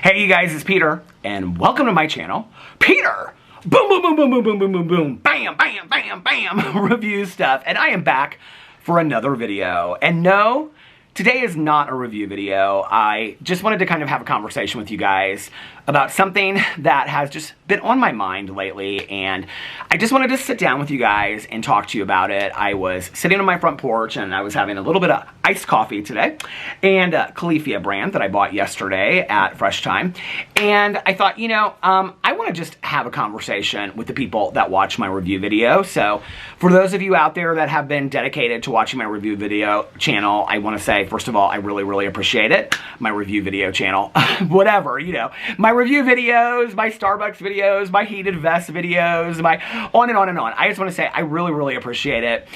Hey you guys, it's Peter, and welcome to my channel. Peter! Boom, boom, boom, boom, boom, boom, boom, boom, boom, bam, bam, bam, bam, review stuff. And I am back for another video. And no, today is not a review video. I just wanted to kind of have a conversation with you guys about something that has just been on my mind lately, and I just wanted to sit down with you guys and talk to you about it. I was sitting on my front porch and I was having a little bit of iced coffee today, and Califia brand that I bought yesterday at Fresh Time, and I thought, you know, I want to just have a conversation with the people that watch my review video. So for those of you out there that have been dedicated to watching my review video channel, I want to say, first of all, I really appreciate it. My review video channel, whatever, you know, my review videos, my Starbucks videos, my heated vest videos, my on and on and on. I just want to say I really appreciate it.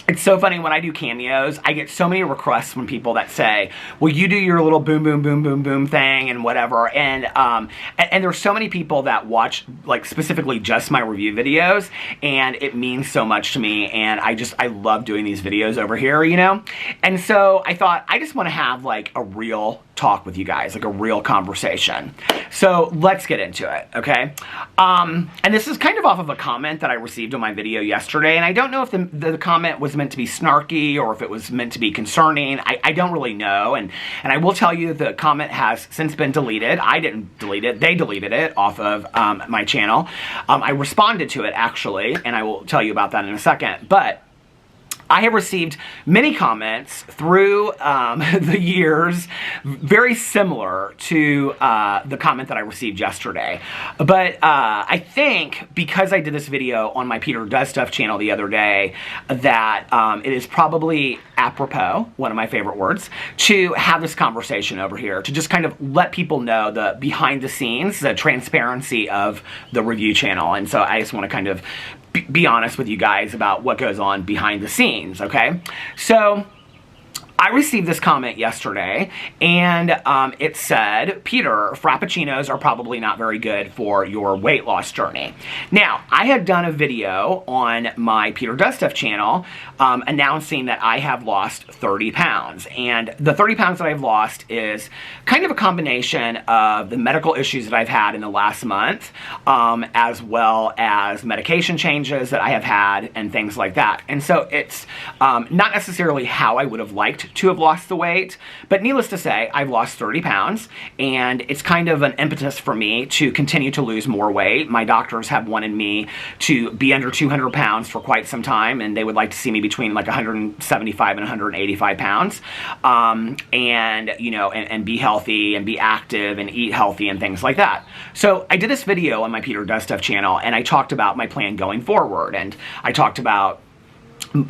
It's so funny when I do cameos, I get so many requests from people that say, well, you do your little boom, boom, boom, boom, boom thing and whatever. And there's so many people that watch, like, specifically just my review videos, and it means so much to me. And I love doing these videos over here, you know? And so I thought, I just want to have, like, a real talk with you guys, like a real conversation. So let's get into it, okay? And this is kind of off of a comment that I received on my video yesterday, and I don't know if the comment was meant to be snarky or if it was meant to be concerning. I don't really know, and I will tell you the comment has since been deleted. I didn't delete it, they deleted it off of my channel. I responded to it actually, and I will tell you about that in a second, but I have received many comments through the years very similar to the comment that I received yesterday. But I think because I did this video on my Peter Does Stuff channel the other day, that it is probably apropos, one of my favorite words, to have this conversation over here, to just kind of let people know the behind the scenes, the transparency of the review channel. And so I just want to kind of be honest with you guys about what goes on behind the scenes, okay? So I received this comment yesterday, and it said, Peter, Frappuccinos are probably not very good for your weight loss journey. Now, I had done a video on my Peter Does Stuff channel announcing that I have lost 30 pounds. And the 30 pounds that I've lost is kind of a combination of the medical issues that I've had in the last month, as well as medication changes that I have had and things like that. And so it's not necessarily how I would have liked to have lost the weight, but needless to say, I've lost 30 pounds, and it's kind of an impetus for me to continue to lose more weight. My doctors have wanted me to be under 200 pounds for quite some time, and they would like to see me between like 175 and 185 pounds, and, you know, and be healthy and be active and eat healthy and things like that. So I did this video on my Peter Does Stuff channel, and I talked about my plan going forward, and I talked about,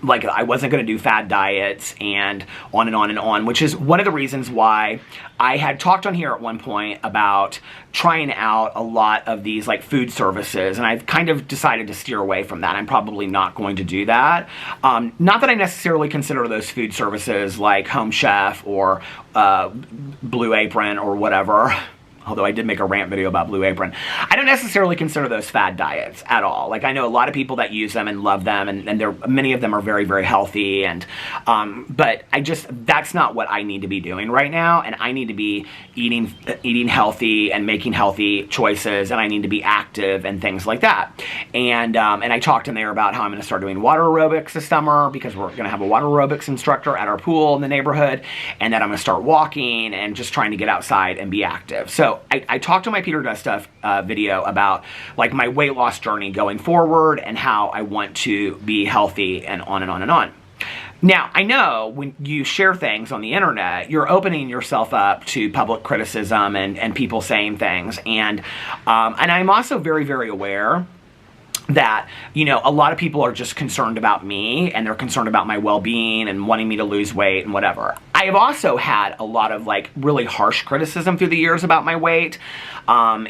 like, I wasn't going to do fad diets and on and on and on, which is one of the reasons why I had talked on here at one point about trying out a lot of these, like, food services, and I've kind of decided to steer away from that. I'm probably not going to do that. Not that I necessarily consider those food services like Home Chef or Blue Apron or whatever. Although I did make a rant video about Blue Apron. I don't necessarily consider those fad diets at all. Like, I know a lot of people that use them and love them, and many of them are very healthy, and but that's not what I need to be doing right now, and I need to be eating healthy and making healthy choices, and I need to be active and things like that. And I talked in there about how I'm going to start doing water aerobics this summer, because we're going to have a water aerobics instructor at our pool in the neighborhood, and that I'm going to start walking and just trying to get outside and be active. So I talked on my Peter Does Stuff video about, like, my weight loss journey going forward and how I want to be healthy and on and on and on. Now, I know when you share things on the internet, you're opening yourself up to public criticism and people saying things. And I'm also very aware that, you know, a lot of people are just concerned about me, and they're concerned about my well-being and wanting me to lose weight and whatever. I have also had a lot of, like, really harsh criticism through the years about my weight.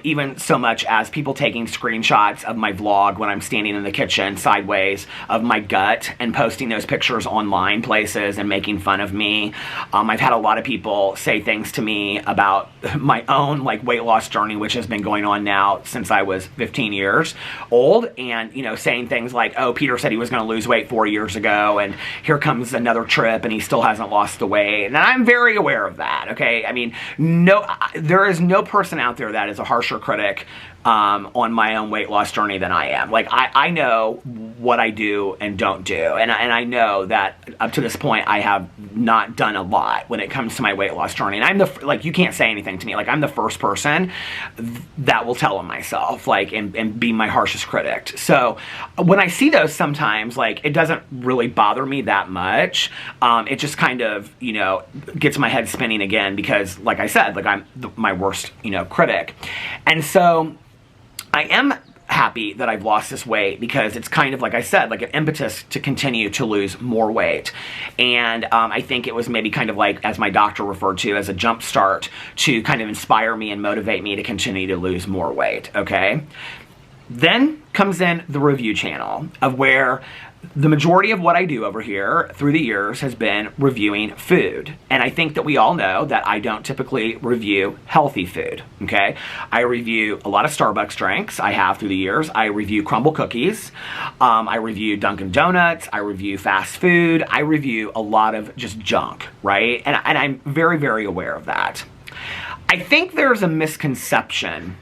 Even so much as people taking screenshots of my vlog when I'm standing in the kitchen sideways of my gut and posting those pictures online places and making fun of me. I've had a lot of people say things to me about my own, like, weight loss journey, which has been going on now since I was 15 years old, and, you know, saying things like, oh, Peter said he was going to lose weight 4 years ago, and here comes another trip and he still hasn't lost the weight. okay? And I'm very aware of that, okay? I mean, no, there is no person out there that is a harsher critic on my own weight loss journey than I am. Like, I know what I do and don't do. And I know that up to this point, I have not done a lot when it comes to my weight loss journey. And I'm like, you can't say anything to me. Like, I'm the first person that will tell on myself, like, and be my harshest critic. So when I see those sometimes, like, it doesn't really bother me that much. It just kind of, you know, gets my head spinning again because, like I said, like, I'm my worst, you know, critic. And so I am happy that I've lost this weight because it's kind of, like I said, like an impetus to continue to lose more weight. And I think it was maybe kind of like, as my doctor referred to, as a jump start to kind of inspire me and motivate me to continue to lose more weight, okay? Then comes in the review channel of where the majority of what I do over here through the years has been reviewing food. And I think that we all know that I don't typically review healthy food, okay? I review a lot of Starbucks drinks. I have through the years. I review crumble cookies. I review Dunkin' Donuts. I review fast food. I review a lot of just junk, right? And I'm very, very aware of that. I think there's a misconception,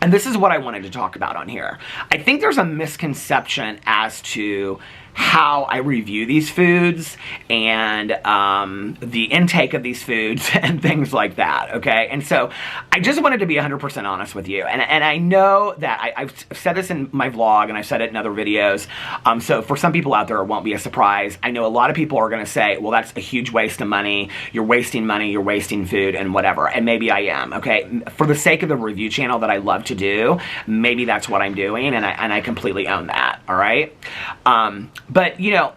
and this is what I wanted to talk about on here. I think there's a misconception as to how I review these foods and the intake of these foods and things like that, okay? And so I just wanted to be 100% honest with you. And I know that I've said this in my vlog and I've said it in other videos. So for some people out there, it won't be a surprise. I know a lot of people are gonna say, well, that's a huge waste of money. You're wasting money, you're wasting food and whatever. And maybe I am, okay? For the sake of the review channel that I love to do, maybe that's what I'm doing and I completely own that, all right? But, you know,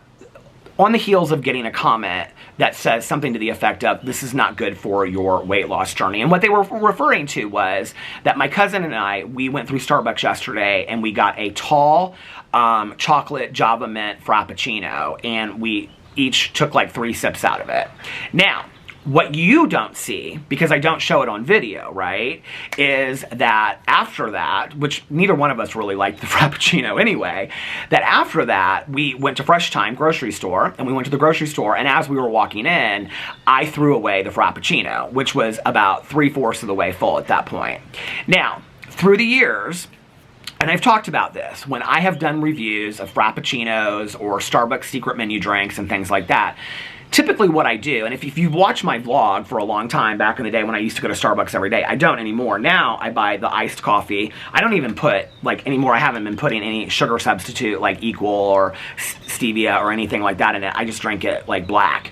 on the heels of getting a comment that says something to the effect of, this is not good for your weight loss journey. And what they were referring to was that my cousin and I, we went through Starbucks yesterday and we got a tall chocolate Java Mint Frappuccino. And we each took like 3 sips out of it. Now, what you don't see, because I don't show it on video, right, is that after that, which neither one of us really liked the Frappuccino anyway, that after that, we went to Fresh Time grocery store, and we went to the grocery store, and as we were walking in, I threw away the Frappuccino, which was about 3/4 of the way full at that point. Now, through the years, and I've talked about this, when I have done reviews of Frappuccinos or Starbucks secret menu drinks and things like that, typically what I do, and if you've watched my vlog for a long time back in the day when I used to go to Starbucks every day, I don't anymore. Now I buy the iced coffee. I don't even put, like anymore, I haven't been putting any sugar substitute like Equal or Stevia or anything like that in it. I just drink it like black.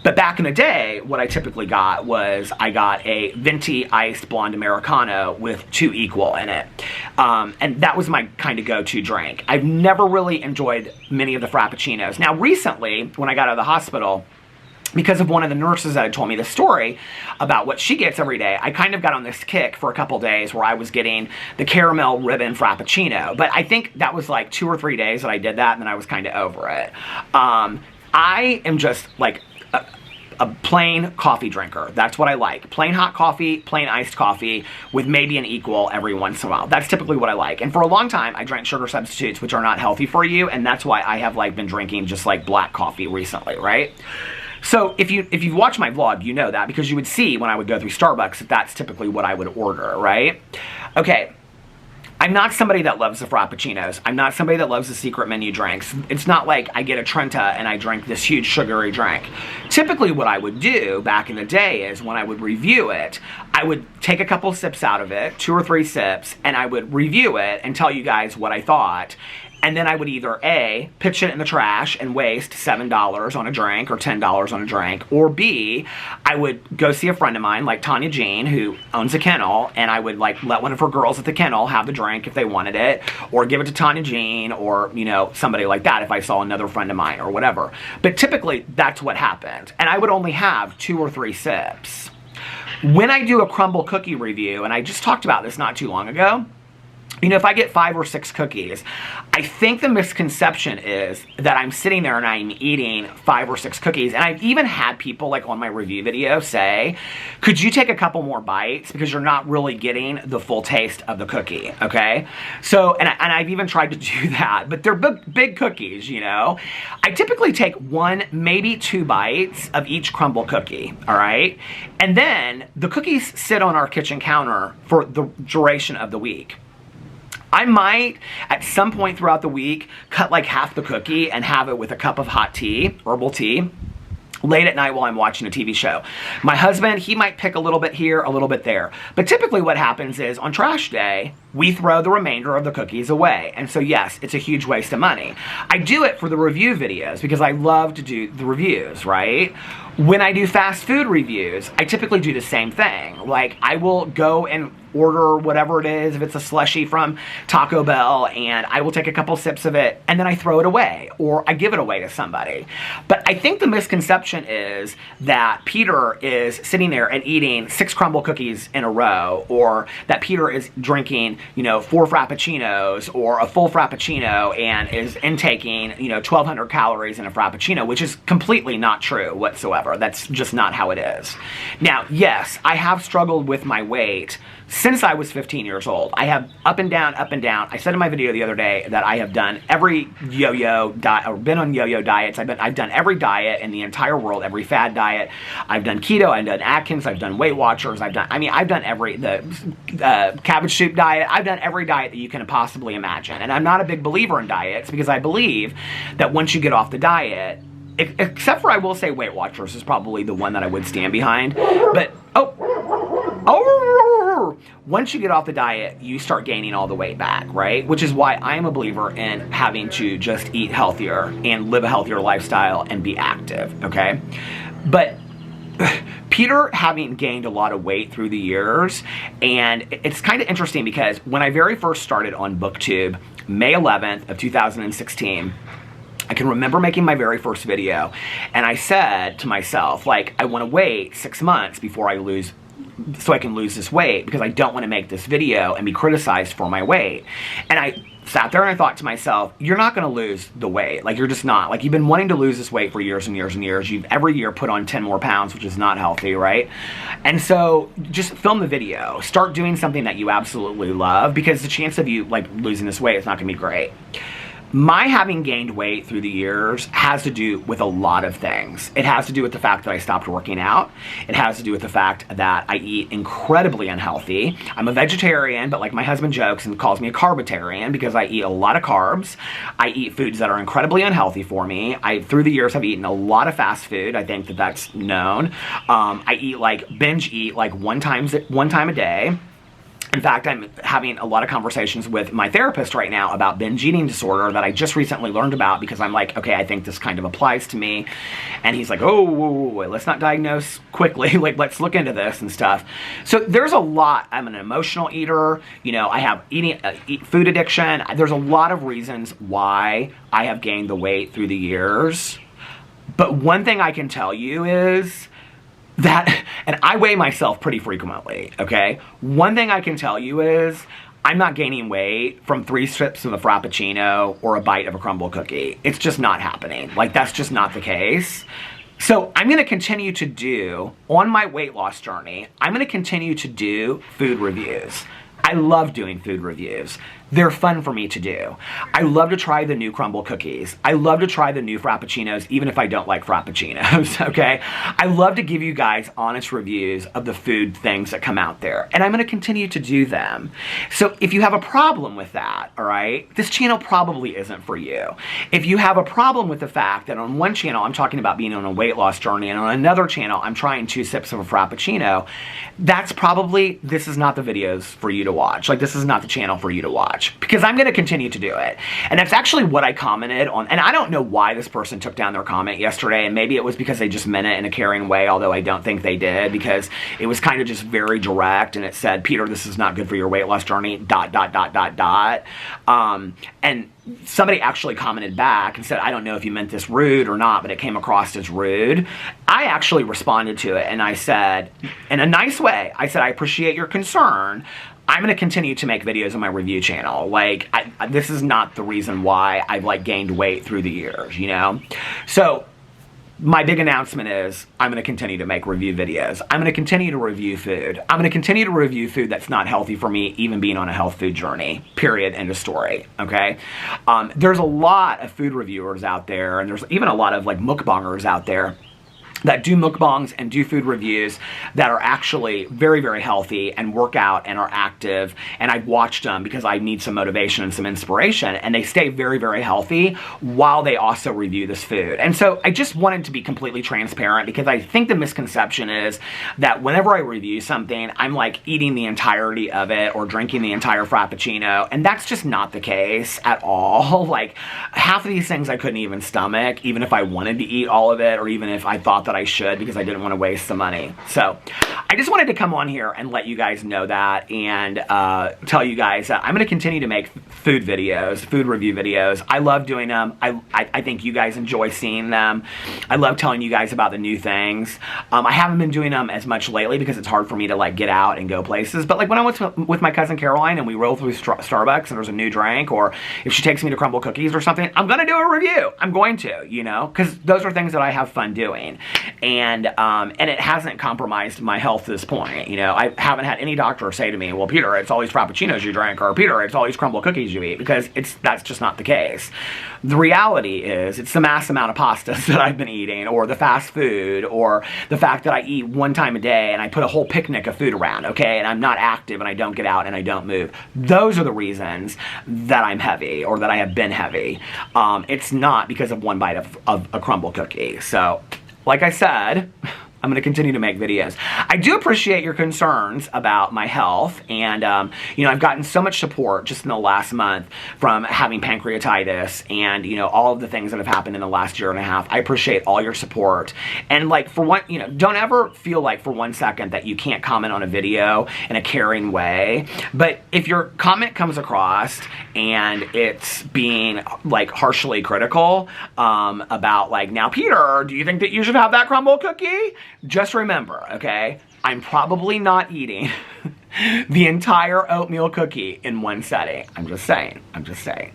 But back in the day, what I typically got was I got a venti iced blonde Americano with 2 Equal in it. And that was my kind of go-to drink. I've never really enjoyed many of the Frappuccinos. Now recently, when I got out of the hospital, because of one of the nurses that had told me the story about what she gets every day, I kind of got on this kick for a couple days where I was getting the caramel ribbon Frappuccino. But I think that was like 2 or 3 days that I did that, and then I was kind of over it. I am just like a plain coffee drinker. That's what I like. Plain hot coffee, plain iced coffee with maybe an Equal every once in a while. That's typically what I like. And for a long time, I drank sugar substitutes, which are not healthy for you, and that's why I have like been drinking just like black coffee recently, right? So if you've watched my vlog, you know that because you would see when I would go through Starbucks that that's typically what I would order, right? Okay. I'm not somebody that loves the Frappuccinos. I'm not somebody that loves the secret menu drinks. It's not like I get a Trenta and I drink this huge sugary drink. Typically what I would do back in the day is when I would review it, I would take a couple sips out of it, 2 or 3 sips, and I would review it and tell you guys what I thought. And then I would either A, pitch it in the trash and waste $7 on a drink or $10 on a drink, or B, I would go see a friend of mine like Tanya Jean, who owns a kennel, and I would like let one of her girls at the kennel have the drink if they wanted it, or give it to Tanya Jean, or, you know, somebody like that if I saw another friend of mine or whatever. But typically that's what happened. And I would only have 2 or 3 sips. When I do a crumble cookie review, and I just talked about this not too long ago, You know, if I get 5 or 6 cookies, I think the misconception is that I'm sitting there and I'm eating 5 or 6 cookies. And I've even had people like on my review video say, could you take a couple more bites because you're not really getting the full taste of the cookie, okay? So, and I've even tried to do that, but they're big cookies, you know? I typically take 1, maybe 2 bites of each crumble cookie, all right? And then the cookies sit on our kitchen counter for the duration of the week. I might, at some point throughout the week, cut like half the cookie and have it with a cup of hot tea, herbal tea, late at night while I'm watching a TV show. My husband, he might pick a little bit here, a little bit there. But typically what happens is on trash day, we throw the remainder of the cookies away. And so yes, it's a huge waste of money. I do it for the review videos because I love to do the reviews, right? When I do fast food reviews, I typically do the same thing. Like, I will go and order whatever it is, if it's a slushie from Taco Bell, and I will take a couple sips of it, and then I throw it away, or I give it away to somebody. But I think the misconception is that Peter is sitting there and eating 6 crumble cookies in a row, or that Peter is drinking, you know, 4 Frappuccinos, or a full Frappuccino, and is intaking, you know, 1,200 calories in a Frappuccino, which is completely not true whatsoever. That's just not how it is. Now, yes, I have struggled with my weight since I was 15 years old. I have up and down, up and down. I said in my video the other day that I have done every yo-yo diet, or been on yo-yo diets. I've done every diet in the entire world, every fad diet. I've done keto, I've done Atkins, I've done Weight Watchers, I've done the cabbage soup diet. I've done every diet that you can possibly imagine. And I'm not a big believer in diets because I believe that once you get off the diet, except for I will say Weight Watchers is probably the one that I would stand behind. But, once you get off the diet, you start gaining all the weight back, right? Which is why I am a believer in having to just eat healthier and live a healthier lifestyle and be active, okay? But Peter having gained a lot of weight through the years, and it's kind of interesting because when I very first started on BookTube, May 11th of 2016, I can remember making my very first video, and I said to myself, like, I want to wait 6 months before I lose, so I can lose this weight, because I don't want to make this video and be criticized for my weight. And I sat there and I thought to myself, you're not going to lose the weight. Like, you're just not. Like, you've been wanting to lose this weight for years and years and years. You've every year put on 10 more pounds, which is not healthy, right? And so just film the video. Start doing something that you absolutely love, because the chance of you, like, losing this weight is not going to be great. My having gained weight through the years has to do with a lot of things. It has to do with the fact that I stopped working out. It has to do with the fact that I eat incredibly unhealthy. I'm a vegetarian, but like my husband jokes and calls me a carbitarian because I eat a lot of carbs. I eat foods that are incredibly unhealthy for me. Through the years, have eaten a lot of fast food. I think that that's known. I eat binge eat like one time a day. In fact, I'm having a lot of conversations with my therapist right now about binge eating disorder that I just recently learned about, because I'm like, okay, I think this kind of applies to me. And he's like, oh, whoa, let's not diagnose quickly. Like, let's look into this and stuff. So there's a lot. I'm an emotional eater. You know, I have food addiction. There's a lot of reasons why I have gained the weight through the years. But one thing I can tell you is that, and I weigh myself pretty frequently, okay? One thing I can tell you is I'm not gaining weight from 3 sips of a Frappuccino or a bite of a crumble cookie. It's just not happening. Like, that's just not the case. So I'm going to continue to do, on my weight loss journey, I'm going to continue to do food reviews. I love doing food reviews. They're fun for me to do. I love to try the new crumble cookies. I love to try the new Frappuccinos, even if I don't like Frappuccinos, okay? I love to give you guys honest reviews of the food things that come out there, and I'm gonna continue to do them. So if you have a problem with that, all right, this channel probably isn't for you. If you have a problem with the fact that on one channel I'm talking about being on a weight loss journey, and on another channel I'm trying 2 sips of a Frappuccino, that's probably, this is not the videos for you to watch. Like, this is not the channel for you to watch, because I'm going to continue to do it. And that's actually what I commented on. And I don't know why this person took down their comment yesterday, and maybe it was because they just meant it in a caring way, although I don't think they did, because it was kind of just very direct, and it said, Peter, this is not good for your weight loss journey, ... And somebody actually commented back and said, I don't know if you meant this rude or not, but it came across as rude. I actually responded to it, and I said, in a nice way, I said, I appreciate your concern, I'm going to continue to make videos on my review channel. Like, this is not the reason why I've like gained weight through the years, you know? So my big announcement is I'm going to continue to make review videos. I'm going to continue to review food. I'm going to continue to review food that's not healthy for me, even being on a health food journey, period, end of story, okay? There's a lot of food reviewers out there, and there's even a lot of like mukbangers out there that do mukbangs and do food reviews that are actually very, very healthy and work out and are active. And I've watched them because I need some motivation and some inspiration, and they stay very, very healthy while they also review this food. And so I just wanted to be completely transparent, because I think the misconception is that whenever I review something, I'm like eating the entirety of it or drinking the entire Frappuccino, and that's just not the case at all. Like, half of these things I couldn't even stomach, even if I wanted to eat all of it, or even if I thought that I should, because I didn't want to waste the money. So I just wanted to come on here and let you guys know that, and tell you guys that I'm going to continue to make food videos, food review videos. I love doing them. I think you guys enjoy seeing them. I love telling you guys about the new things. I haven't been doing them as much lately because it's hard for me to like get out and go places. But like when I went with my cousin Caroline and we roll through Starbucks and there's a new drink, or if she takes me to Crumble Cookies or something, I'm going to do a review. I'm going to, you know, because those are things that I have fun doing. And it hasn't compromised my health to this point. You know, I haven't had any doctor say to me, well, Peter, it's all these Frappuccinos you drink, or Peter, it's all these Crumble Cookies you eat, because that's just not the case. The reality is, it's the mass amount of pastas that I've been eating, or the fast food, or the fact that I eat one time a day and I put a whole picnic of food around, okay, and I'm not active and I don't get out and I don't move. Those are the reasons that I'm heavy, or that I have been heavy. It's not because of one bite of a Crumble cookie. So, like I said, I'm going to continue to make videos. I do appreciate your concerns about my health, and you know, I've gotten so much support just in the last month from having pancreatitis, and you know, all of the things that have happened in the last year and a half. I appreciate all your support, and like, for one, you know, don't ever feel like for 1 second that you can't comment on a video in a caring way. But if your comment comes across and it's being like harshly critical about like, now Peter, do you think that you should have that Crumble cookie? Just remember, okay, I'm probably not eating the entire oatmeal cookie in one setting. I'm just saying.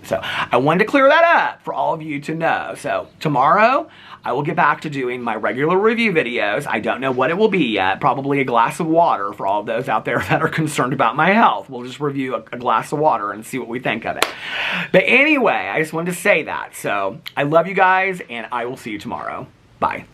So I wanted to clear that up for all of you to know. So tomorrow, I will get back to doing my regular review videos. I don't know what it will be yet. Probably a glass of water for all of those out there that are concerned about my health. We'll just review a glass of water and see what we think of it. But anyway, I just wanted to say that. So I love you guys, and I will see you tomorrow. Bye.